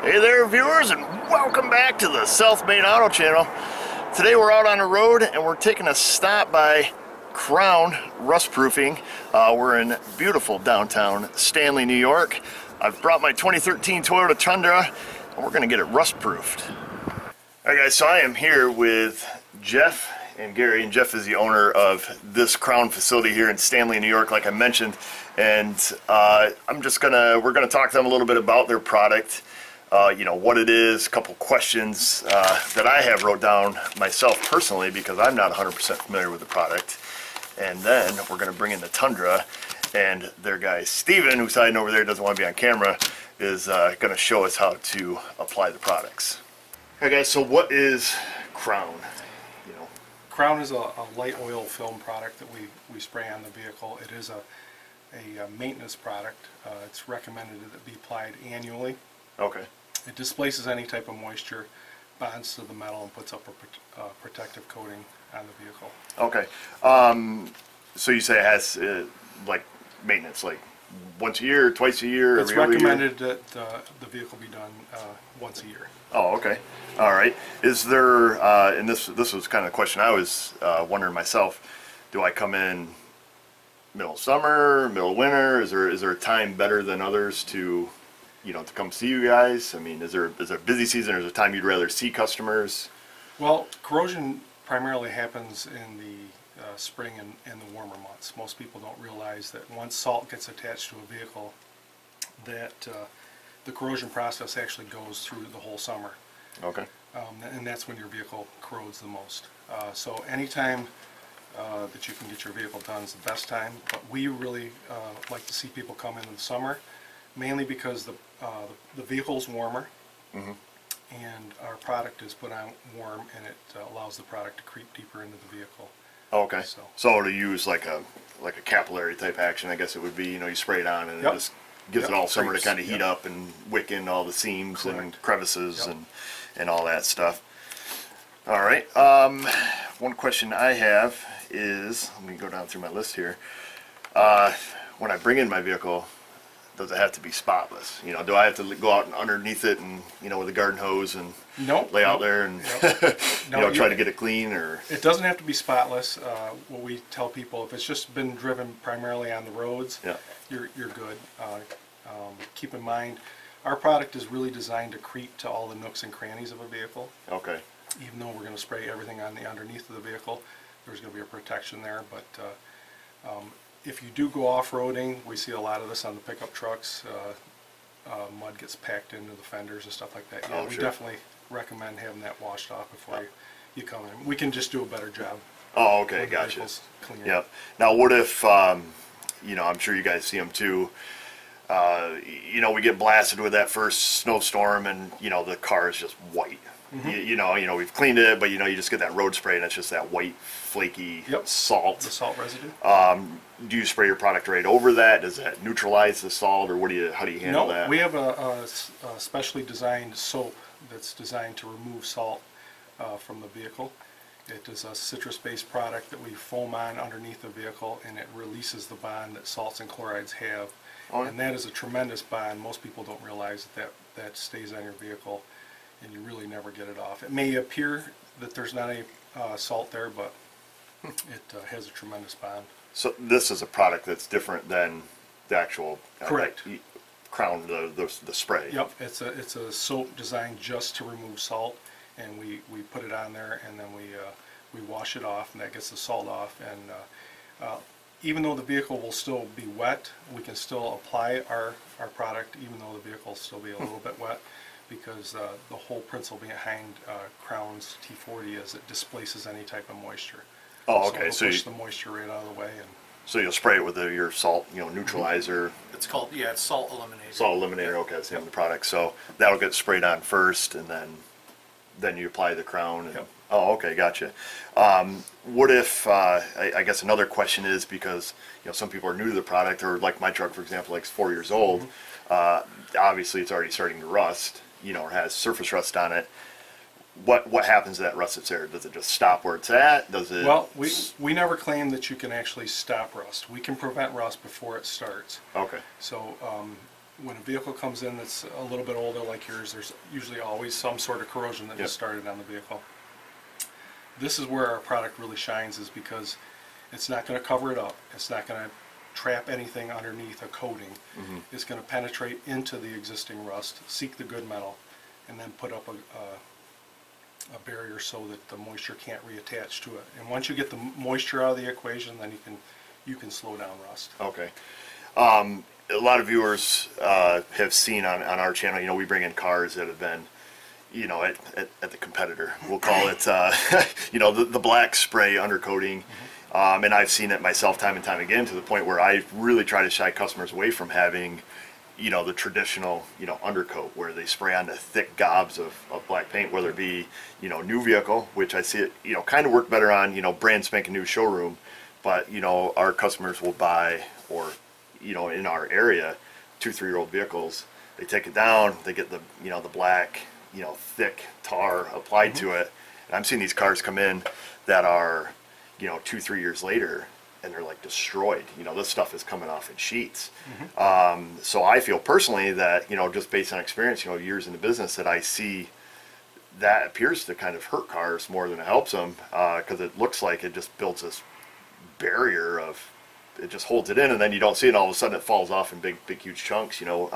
Hey there, viewers, and welcome back to the South Main Auto Channel. Today we're out on the road and we're taking a stop by Krown Rust Proofing. We're in beautiful downtown Stanley, New York. I've brought my 2013 Toyota Tundra and we're going to get it rust proofed. Alright guys, so I am here with Jeff and Gary, and Jeff is the owner of this Krown facility here in Stanley, New York, like I mentioned. And we're gonna talk to them a little bit about their product. You know, what it is, a couple questions that I have wrote down myself personally because I'm not 100% familiar with the product. And then we're going to bring in the Tundra, and their guy Steven, who's hiding over there, doesn't want to be on camera, is going to show us how to apply the products. Okay guys, so what is Krown? You know, Krown is a light oil film product that we spray on the vehicle. It is a maintenance product. It's recommended that it be applied annually. Okay. It displaces any type of moisture, bonds to the metal, and puts up a protective coating on the vehicle. Okay. So you say it has like maintenance, like once a year, twice a year, it's every recommended year? that the vehicle be done once a year. Oh, okay. All right. Is there, and this was kind of a question I was wondering myself, do I come in middle of summer, middle of winter? Is there a time better than others to, you know, to come see you guys? I mean, is there a busy season, or is there a time you'd rather see customers? Well, corrosion primarily happens in the spring and the warmer months. Most people don't realize that once salt gets attached to a vehicle, that the corrosion process actually goes through the whole summer. Okay. And that's when your vehicle corrodes the most. So anytime that you can get your vehicle done is the best time, but we really like to see people come in the summer, mainly because the vehicle's warmer, and our product is put on warm, and it allows the product to creep deeper into the vehicle. Okay. So to use like a capillary type action, I guess it would be, you know, you spray it on and it just gives it all summer to kind of heat up and wick in all the seams and crevices and all that stuff. All right. One question I have is, let me go down through my list here. When I bring in my vehicle, does it have to be spotless? You know, do I have to go out and underneath it and, you know, with a garden hose and lay out there and you know, try to get it clean? Or it doesn't have to be spotless. What we tell people, if it's just been driven primarily on the roads, you're good. Keep in mind, our product is really designed to creep to all the nooks and crannies of a vehicle. Okay. Even though we're going to spray everything on the underneath of the vehicle, there's going to be a protection there. But if you do go off-roading, we see a lot of this on the pickup trucks. Mud gets packed into the fenders and stuff like that. Yeah, we definitely recommend having that washed off before you come in. We can just do a better job. Oh, okay, gotcha. Yep. Now, what if, you know, I'm sure you guys see them too, you know, we get blasted with that first snowstorm and, you know, the car is just white. You know, we've cleaned it, but, you know, you just get that road spray and it's just that white, flaky salt. The salt residue. Do you spray your product right over that? Does that neutralize the salt, or how do you handle that? We have a specially designed soap that's designed to remove salt from the vehicle. It is a citrus-based product that we foam on underneath the vehicle, and it releases the bond that salts and chlorides have. And that is a tremendous bond. Most people don't realize that stays on your vehicle, and you really never get it off. It may appear that there's not any salt there, but it has a tremendous bond. So this is a product that's different than the actual Krown, the spray. Yep, it's a soap designed just to remove salt, and we put it on there, and then we wash it off, and that gets the salt off. And even though the vehicle will still be wet, we can still apply our product even though the vehicle will still be a little bit wet, because the whole principle behind Krown's T40 is it displaces any type of moisture. Oh, okay. So push the moisture right out of the way. And so you'll spray it with your salt, you know, neutralizer. It's called, it's salt eliminator. Salt eliminator. Okay, that's the name of the product. So that'll get sprayed on first, and then you apply the Krown. And, oh, okay, gotcha. What if I guess another question is, because, you know, some people are new to the product, or like my truck, for example, like it's 4 years old. Obviously, it's already starting to rust, you know, or has surface rust on it. What happens to that rust that's there? Does it just stop where it's at? Does it? Well, we never claim that you can actually stop rust. We can prevent rust before it starts. Okay. So when a vehicle comes in that's a little bit older like yours, there's usually always some sort of corrosion that has started on the vehicle. This is where our product really shines, is because it's not going to cover it up. It's not going to trap anything underneath a coating. It's going to penetrate into the existing rust, seek the good metal, and then put up a barrier so that the moisture can't reattach to it. And once you get the moisture out of the equation, then you can slow down rust. Okay. A lot of viewers have seen on our channel, you know, we bring in cars that have been, you know, at the competitor. We'll call it, you know, the black spray undercoating. And I've seen it myself time and time again, to the point where I really try to shy customers away from having, you know, the traditional, you know, undercoat where they spray on the thick gobs of black paint, whether it be, you know, new vehicle, which I see it, you know, kind of work better on, you know, brand spanking new showroom. But, you know, our customers will buy, or, you know, in our area, 2-3-year-old vehicles. They take it down, they get the, you know, the black, you know, thick tar applied to it. And I'm seeing these cars come in that are, you know, 2-3 years later, and they're like destroyed. You know, this stuff is coming off in sheets. So I feel personally that, you know, just based on experience, you know, years in the business, that I see that appears to kind of hurt cars more than it helps them, because it looks like it just builds this barrier of, it just holds it in, and then you don't see it, and all of a sudden it falls off in big huge chunks, you know.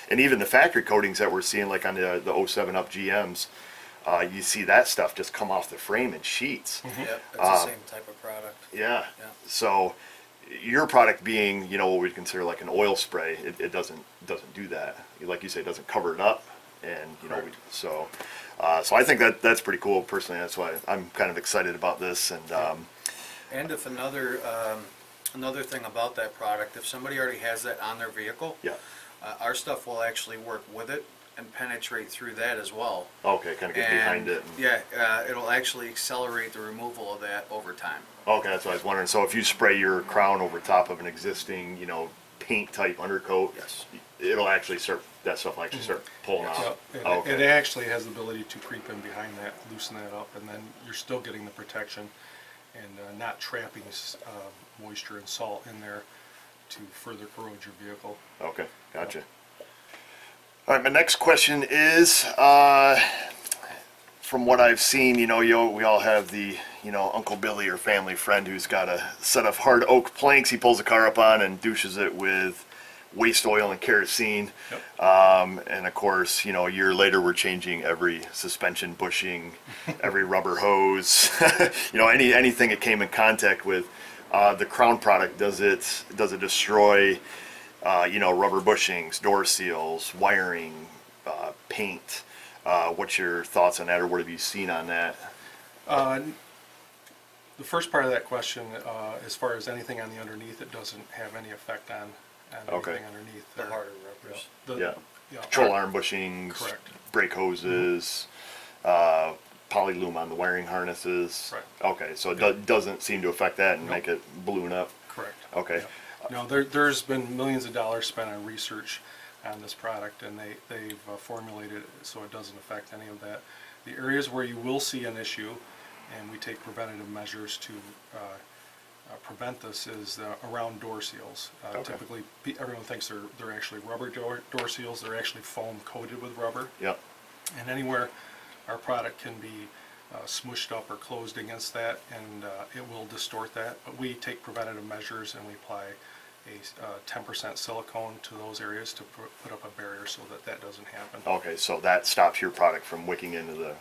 And even the factory coatings that we're seeing, like on the 07 up GMs, you see that stuff just come off the frame in sheets. Yep, it's the same type of product. Yeah. So your product being, you know, what we'd consider like an oil spray, it doesn't do that. Like you say, it doesn't cover it up, and you know, so I think that's pretty cool personally. That's why I'm kind of excited about this. And if another thing about that product, if somebody already has that on their vehicle, our stuff will actually work with it and penetrate through that as well. Okay, kind of get behind it. It'll actually accelerate the removal of that over time. Okay, that's what I was wondering. So if you spray your Krown over top of an existing, you know, paint type undercoat, it'll actually start, that stuff will actually start pulling out. It actually has the ability to creep in behind that, loosen that up, and then you're still getting the protection and not trapping moisture and salt in there to further corrode your vehicle. Okay, gotcha. All right, my next question is, from what I've seen, you know, we all have the, you know, Uncle Billy or family friend who's got a set of hard oak planks he pulls the car up on and douches it with waste oil and kerosene. And of course, you know, a year later we're changing every suspension bushing, every rubber hose, you know, anything it came in contact with. The Krown product, does it destroy, you know, rubber bushings, door seals, wiring, paint? What's your thoughts on that, or what have you seen on that? The first part of that question, as far as anything on the underneath, it doesn't have any effect on anything underneath. The harder rubbers. Control arm bushings, brake hoses, polylume on the wiring harnesses. Okay, so it doesn't seem to affect that and make it balloon up. Correct. Okay. No, there's been millions of dollars spent on research on this product, and they've formulated it so it doesn't affect any of that. The areas where you will see an issue, and we take preventative measures to prevent this, is around door seals. Typically, everyone thinks they're actually rubber door seals. They're actually foam coated with rubber. And anywhere our product can be smushed up or closed against that, and it will distort that. But we take preventative measures, and we apply a 10% silicone to those areas to put up a barrier so that doesn't happen. Okay, so that stops your product from wicking into the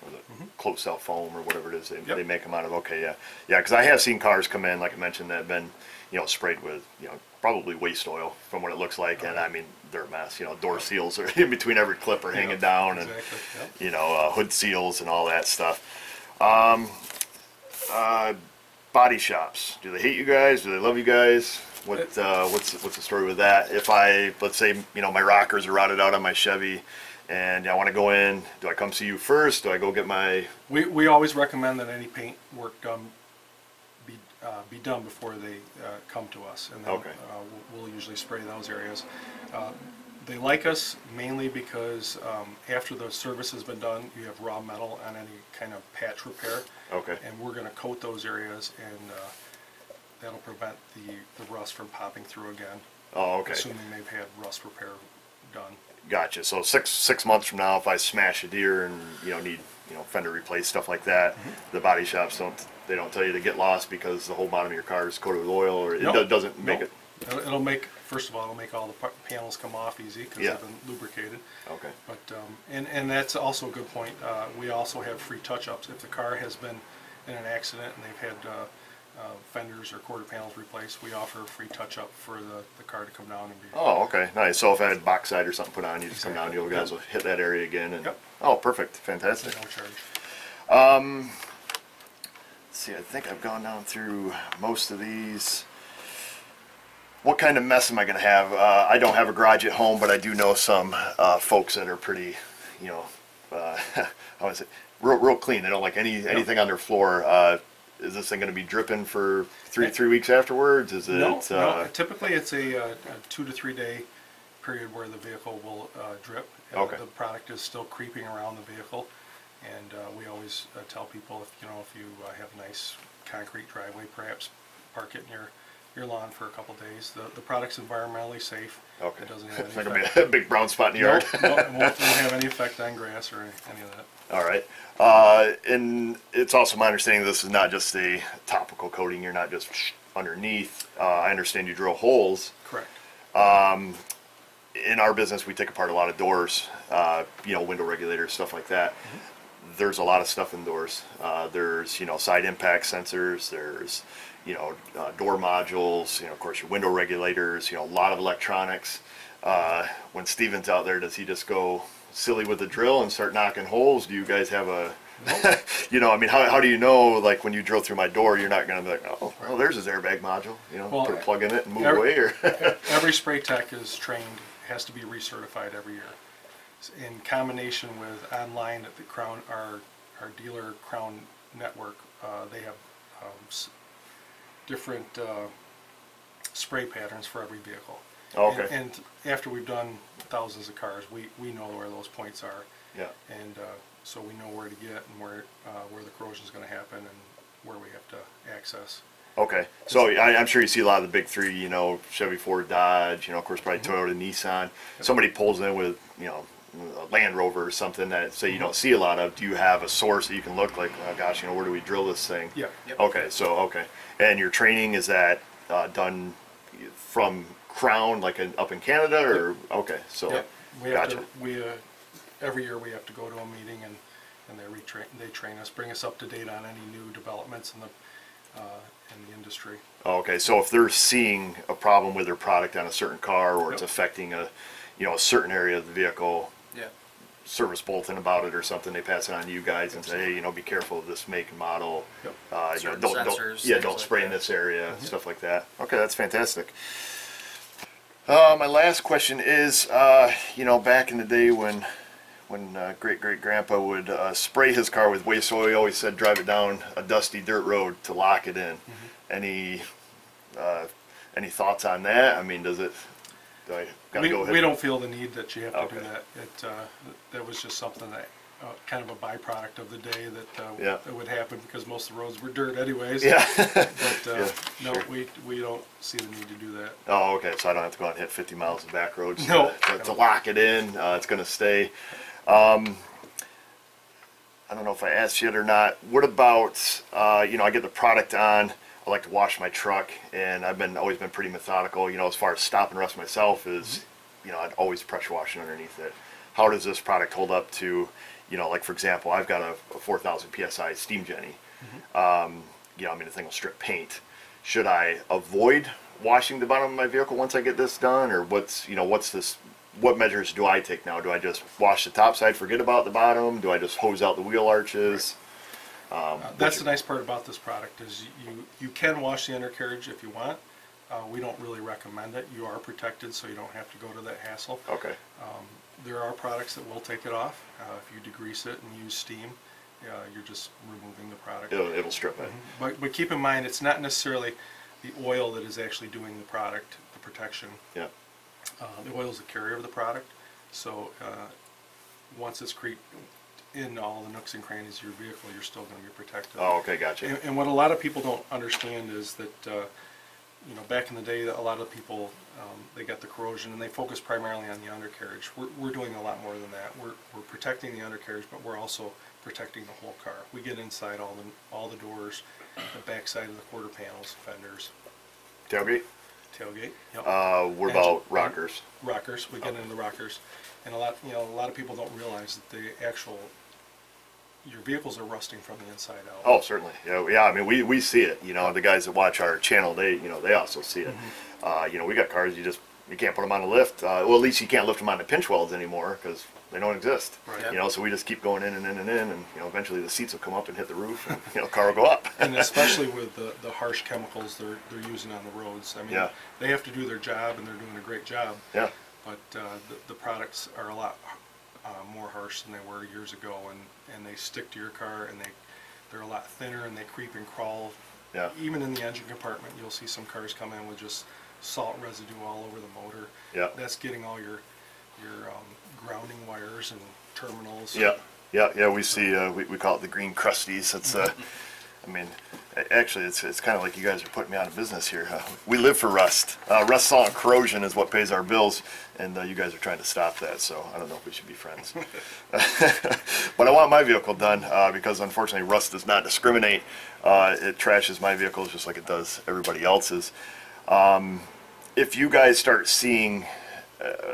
or the closed cell foam or whatever it is they make them out of. Okay, yeah, because I have seen cars come in, like I mentioned, that have been, you know, sprayed with, you know, probably waste oil from what it looks like, and I mean, they're a mess. You know, door seals are in between every clip are hanging down, and you know, hood seals and all that stuff. Body shops, do they hate you guys? Do they love you guys? What's the story with that? If let's say, you know, my rockers are rotted out on my Chevy, and I want to go in, do I come see you first? Do I go get my? We always recommend that any paint work be done before they come to us, and then we'll usually spray those areas. They like us mainly because after the service has been done, you have raw metal on any kind of patch repair, and we're going to coat those areas, and that'll prevent the rust from popping through again. Oh, okay. Assuming they've had rust repair done. Gotcha. So six months from now, if I smash a deer and need fender replaced, stuff like that, the body shops don't tell you to get lost because the whole bottom of your car is coated with oil, or it doesn't make it. It'll make, first of all, it'll make all the panels come off easy because they've been lubricated. Okay. But and that's also a good point. We also have free touch-ups if the car has been in an accident and they've had fenders or quarter panels replaced. We offer a free touch-up for the car to come down and be. Oh, okay, nice. So if I had bauxite or something put on, you just come down, you guys will hit that area again, and oh, perfect, fantastic. No charge. Let's see, I think I've gone down through most of these. What kind of mess am I going to have? I don't have a garage at home, but I do know some folks that are pretty, how is it, real clean. They don't like anything on their floor. Is this thing going to be dripping for three weeks afterwards? Is it? No. Typically, it's a 2 to 3 day period where the vehicle will drip. Okay. The product is still creeping around the vehicle, and we always tell people if you have a nice concrete driveway, perhaps park it in your lawn for a couple days. The product's environmentally safe. Okay. It doesn't have It's any not going to be a big brown spot in the yard. No, it won't have any effect on grass or any of that. All right. And it's also my understanding this is not just a topical coating. You're not just underneath. I understand you drill holes. Correct. In our business, we take apart a lot of doors, window regulators, stuff like that. There's a lot of stuff indoors. There's, side impact sensors. There's, door modules, of course your window regulators, a lot of electronics. When Steven's out there, does he just go silly with the drill and start knocking holes? Do you guys have a, how do you know, like when you drill through my door, you're not going to be like, oh, well, there's his airbag module, put a plug in it and move away? Or every spray tech is trained, has to be recertified every year. In combination with online at the Krown, our dealer Krown network, they have different spray patterns for every vehicle. Oh, okay. And after we've done thousands of cars, we know where those points are. Yeah. And so we know where to get and where the corrosion is going to happen and where we have to access. Okay. So I'm sure you see a lot of the big three, Chevy, Ford, Dodge, of course probably Toyota, Nissan. Somebody pulls in with, a Land Rover or something that say you don't see a lot of. Do you have a source that you can look like, oh gosh, where do we drill this thing? Yeah. Yep. Okay. And your training, is that done from Krown, like up in Canada, or okay? So yep. Every year we have to go to a meeting and they train us, bring us up to date on any new developments in the industry. Okay. So if they're seeing a problem with their product on a certain car, or it's affecting a certain area of the vehicle. Service bulletin about it or something, they pass it on to you guys and say, hey, be careful of this make and model. Certain don't sensors, spray in this area, stuff like that. Okay, that's fantastic. My last question is, back in the day when great-great-grandpa would spray his car with waste oil, he always said drive it down a dusty dirt road to lock it in. Any thoughts on that? I mean, does it? We don't feel the need that you have to do that. That was just something that kind of a byproduct of the day that would happen because most of the roads were dirt anyways. Yeah. But no, sure. we don't see the need to do that. Oh, okay. So I don't have to go out and hit 50 miles of back roads to lock it in. It's going to stay. I don't know if I asked yet or not. What about I get the product on. I like to wash my truck, and I've always been pretty methodical. As far as stopping rust myself is, I'd always pressure washing underneath it. How does this product hold up to, like for example, I've got a 4,000 psi steam Jenny. The thing will strip paint. Should I avoid washing the bottom of my vehicle once I get this done, or what measures do I take now? Do I just wash the top side, forget about the bottom? Do I just hose out the wheel arches? That's the nice part about this product is you can wash the undercarriage if you want. We don't really recommend it. You are protected, so you don't have to go to that hassle. Okay. There are products that will take it off. If you degrease it and use steam, you're just removing the product. It'll strip it. But keep in mind, it's not necessarily the oil that is actually doing the product, the protection. Yeah. The oil is the carrier of the product. So once it's in all the nooks and crannies of your vehicle, you're still going to be protected. Oh, okay, gotcha. And what a lot of people don't understand is that you know, back in the day, a lot of people, they got the corrosion, and they focus primarily on the undercarriage. We're doing a lot more than that. We're protecting the undercarriage, but we're also protecting the whole car. We get inside all the doors, the back side of the quarter panels, fenders. Tailgate? Tailgate, yep. What about rockers? Rockers, we get into the rockers. And a lot of people don't realize that your vehicles are rusting from the inside out. Oh, certainly. Yeah. I mean, we see it. You know, the guys that watch our channel, they also see it. You know, we got cars you can't put them on a lift. Well, at least you can't lift them on the pinch welds anymore because they don't exist. Right. You know, so we just keep going in and in and in, and you know, eventually the seats will come up and hit the roof, and you know, car will go up. And especially with the harsh chemicals they're using on the roads. I mean, they have to do their job, and they're doing a great job. Yeah. But the products are a lot more harsh than they were years ago, and they stick to your car, and they're a lot thinner, and they creep and crawl. Yeah. Even in the engine compartment, you'll see some cars come in with just salt residue all over the motor. Yeah. That's getting all your grounding wires and terminals. Yeah. We see we call it the green crusties. It's I mean, actually, it's kind of like you guys are putting me out of business here. We live for rust. Rust, salt, and corrosion is what pays our bills, and you guys are trying to stop that, so I don't know if we should be friends. But I want my vehicle done because, unfortunately, rust does not discriminate. It trashes my vehicles just like it does everybody else's. If you guys start seeing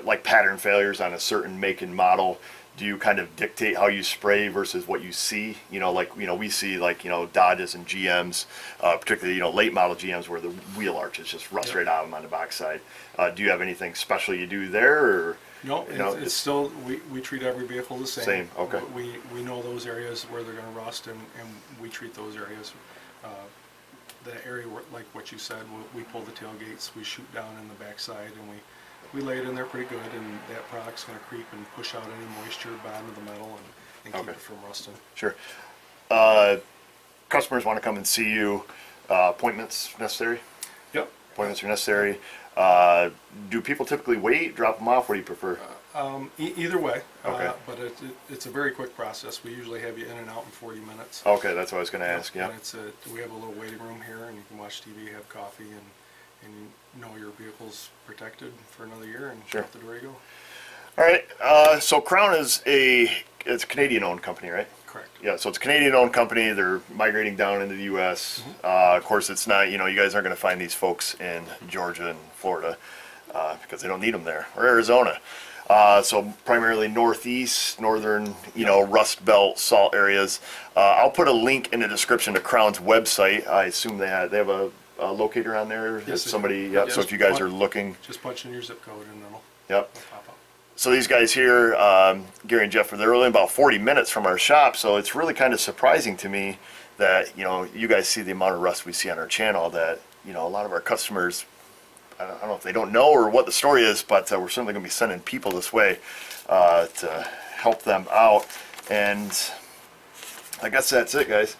like pattern failures on a certain make and model, do you kind of dictate how you spray versus what you see? You know, like, you know, we see like, you know, Dodges and GMs, particularly, you know, late model GMs where the wheel arches just rust right out of them on the backside. Do you have anything special you do there, or? No, it's still, we treat every vehicle the same. Same, okay. We know those areas where they're going to rust, and we treat those areas. The area where, like what you said, we pull the tailgates, we shoot down in the backside, and we lay it in there pretty good, and that product's going to creep and push out any moisture, bond to the metal, and keep it from rusting. Sure. Customers want to come and see you. Appointments necessary? Yep. Appointments are necessary. Do people typically wait, drop them off? What do you prefer? Either way. Okay. But it's a very quick process. We usually have you in and out in 40 minutes. Okay, that's what I was going to ask. Yeah. And we have a little waiting room here, and you can watch TV, have coffee, and you know your vehicle's protected for another year, and out the door you go. All right. So Krown is it's a Canadian-owned company, right? Correct. Yeah. So it's a Canadian-owned company. They're migrating down into the U.S. Of course, it's not. You know, you guys aren't going to find these folks in Georgia and Florida because they don't need them there, or Arizona. So primarily northeast, northern, you know, rust belt, salt areas. I'll put a link in the description to Krown's website. I assume they have a locator on there. Yes, if somebody, so if you guys are looking, just punch in your zip code and it'll pop up. So these guys here, Gary and Jeff, they're only about 40 minutes from our shop. So it's really kind of surprising to me that, you know, you guys see the amount of rust we see on our channel. That, you know, a lot of our customers, I don't know if they don't know or what the story is, but we're certainly going to be sending people this way to help them out. And I guess that's it, guys.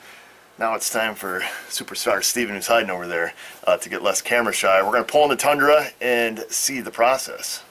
Now it's time for superstar Steven, who's hiding over there, to get less camera shy. We're going to pull in the Tundra and see the process.